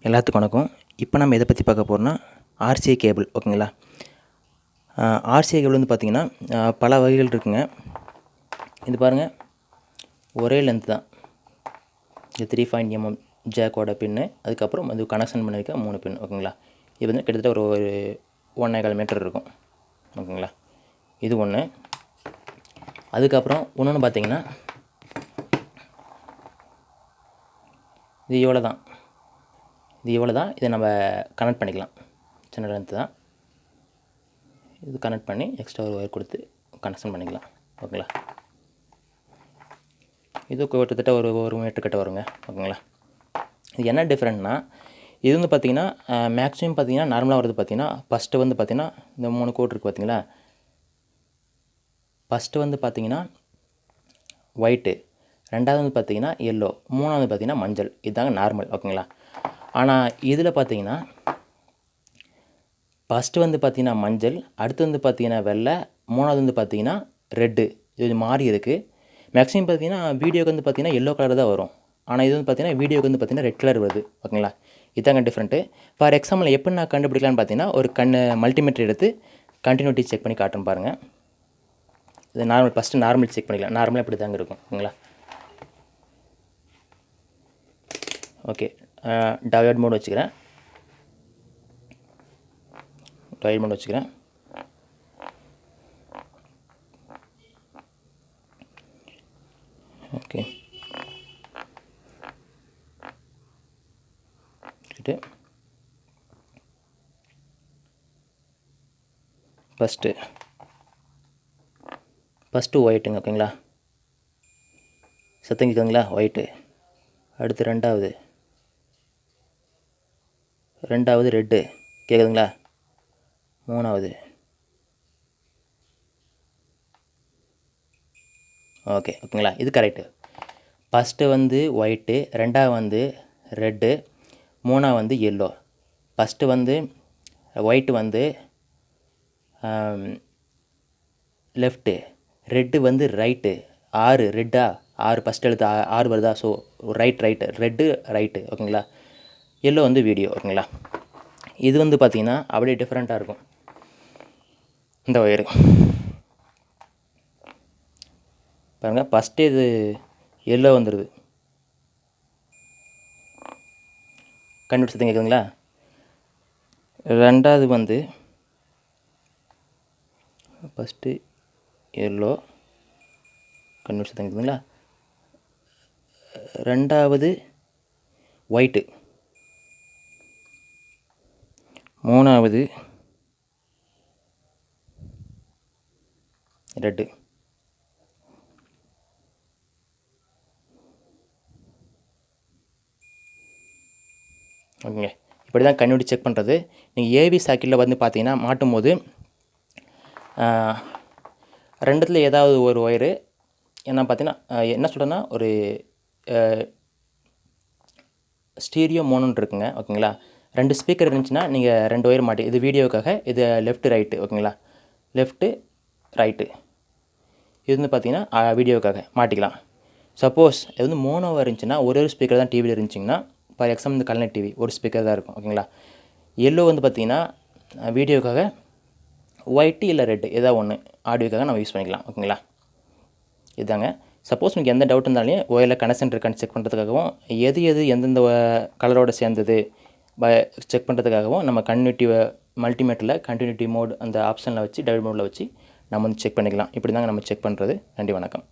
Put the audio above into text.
எல்லாத்துக்கும் வணக்கம். இப்போ நம்ம எதை பற்றி பார்க்க போகிறோம்னா ஆர்சிஏ கேபிள். ஓகேங்களா? ஆர்சிஏ கேபிள் வந்து பார்த்திங்கன்னா பல வகைகள் இருக்குங்க. இது பாருங்கள், ஒரே லென்த் தான். இது 3.5 mm ஜேக்கோட பின்னு, அதுக்கப்புறம் அது கனெக்ஷன் பண்ணி வைக்க 3 பின். ஓகேங்களா? இது வந்து கிட்டத்தட்ட ஒரு 1.25 மீட்டர் இருக்கும். ஓகேங்களா? இது ஒன்று. அதுக்கப்புறம் இன்னொன்று பார்த்திங்கன்னா இது இவ்வளோ தான். இதை நம்ம கனெக்ட் பண்ணிக்கலாம். சின்ன லென்த்து தான். இது கனெக்ட் பண்ணி எக்ஸ்ட்ரா ஒரு ஒயர் கொடுத்து கனெக்ஷன் பண்ணிக்கலாம். ஓகேங்களா? இது கிட்டத்தட்ட ஒரு மீட்டர் கிட்ட வருங்க. ஓகேங்களா? இது என்ன டிஃப்ரெண்ட்னா, இது வந்து பார்த்திங்கன்னா மேக்ஸிமம் பார்த்திங்கன்னா நார்மலாக வருது. பார்த்திங்கன்னா ஃபஸ்ட்டு வந்து பார்த்திங்கன்னா இந்த 3 கோட் இருக்குது பார்த்திங்களா. ஃபஸ்ட்டு வந்து பார்த்திங்கன்னா ஒயிட்டு, ரெண்டாவது வந்து பார்த்திங்கன்னா எல்லோ, மூணாவது பார்த்திங்கன்னா மஞ்சள். இதுதாங்க நார்மல். ஓகேங்களா? ஆனால் இதில் பார்த்திங்கன்னா ஃபஸ்ட்டு வந்து பார்த்திங்கன்னா மஞ்சள், அடுத்து வந்து பார்த்திங்கன்னா வெள்ளை, மூணாவது வந்து பார்த்திங்கன்னா ரெட்டு. இது மாறி இருக்குது. மேக்ஸிமம் பார்த்திங்கன்னா வீடியோக்கு வந்து பார்த்திங்கன்னா எல்லோ கலர் தான் வரும். ஆனால் இது வந்து பார்த்திங்கன்னா வீடியோக்கு வந்து பார்த்திங்கன்னா ரெட் கலர் வருது. ஓகேங்களா? இதாங்க டிஃப்ரெண்ட்டு. ஃபார் எக்ஸாம்பிள் எப்படி நான் கண்டுபிடிக்கலான்னு பார்த்திங்கன்னா, ஒரு மல்டிமீட்டர் எடுத்து கண்டினியூட்டி செக் பண்ணி காட்டுன்னு பாருங்கள். இது ஃபஸ்ட்டு நார்மல் செக் பண்ணிக்கலாம். நார்மலாக இப்படி தாங்க இருக்கும். ஓகேங்களா? ஓகே, டயோட் மோட் வச்சுக்கிறேன். ஓகே, ஃபஸ்ட்டு ஒயிட்டுங்க. ஓகேங்களா? சத்தம் கேட்குதுங்களா? ஒயிட்டு. அடுத்து ரெண்டாவது ரெட்டு கேட்குதுங்களா? மூணாவது. ஓகேங்களா? இது கரெக்டு. ஃபஸ்ட்டு வந்து ஒயிட்டு, ரெண்டாவது வந்து ரெட்டு, மூணாவது வந்து எல்லோ. ஃபஸ்ட்டு வந்து ஒயிட்டு வந்து லெஃப்ட்டு, ரெட்டு வந்து ரைட்டு. 6 ரெட்டா? 6 ஃபஸ்ட் எழுத்து 6 வருதா? So right, red right. ஓகேங்களா? எல்லோ வந்து வீடியோ. ஓகேங்களா? இது வந்து பார்த்திங்கன்னா அப்படியே டிஃப்ரெண்ட்டாக இருக்கும். இந்த ஒயரு பாருங்கள், ஃபஸ்ட்டு இது எல்லோ வந்துடுது. கண்டுபிடிச்சது கேட்குதுங்களா? ரெண்டாவது வந்து ஃபஸ்ட்டு எல்லோ, கண்டுபிடிச்சது கேட்குதுங்களா? ரெண்டாவது ஒயிட்டு, மூணாவது ரெட்டு. ஓகேங்க, இப்படி தான் கண்டுபிடிச்சி செக் பண்ணுறது. நீங்கள் ஏவி சாக்கெட்டில் வந்து பார்த்தீங்கன்னா மாட்டும் போது ரெண்டுத்தில் ஏதாவது ஒரு ஒயரு என்ன பார்த்தீங்கன்னா என்ன சொல்கிறேன்னா, ஒரு ஸ்டீரியோ மோனோன்னு இருக்குங்க. ஓகேங்களா? 2 ஸ்பீக்கர் இருந்துச்சுன்னா நீங்கள் 2 ஒயர் மாட்டி, இது வீடியோக்காக, இது லெஃப்ட்டு ரைட்டு. ஓகேங்களா? Left right. இது வந்து பார்த்திங்கன்னா வீடியோக்காக மாட்டிக்கலாம். சப்போஸ் இது வந்து மோனோவாக இருந்துச்சுன்னா ஒரு ஸ்பீக்கர் தான் டிவியில் இருந்துச்சிங்கன்னா, ஃபார் எக்ஸாம்பிள் இந்த கலைஞர் டிவி ஒரு ஸ்பீக்கர் தான் இருக்கும். ஓகேங்களா? எல்லோ வந்து பார்த்திங்கன்னா வீடியோக்காக, ஒயிட்டு இல்லை ரெட்டு ஏதாவது ஒன்று ஆடியோக்காக நம்ம யூஸ் பண்ணிக்கலாம். ஓகேங்களா? இதுதாங்க. சப்போஸ் உங்களுக்கு எந்த டவுட் இருந்தாலும் ஒயரில் கனெக்ஷன் இருக்கான்னு செக் பண்ணுறதுக்காகவும், எது எந்தெந்த கலரோடு சேர்ந்தது செக் பண்ணுறதுக்காகவும் நம்ம மல்டிமீட்டரில் கண்டினியூட்டி மோட் அந்த ஆப்ஷனில் வச்சு டயோட் மோடில் வச்சு நம்ம வந்து செக் பண்ணிக்கலாம். இப்படி தாங்க நம்ம செக் பண்ணுறது. நன்றி, வணக்கம்.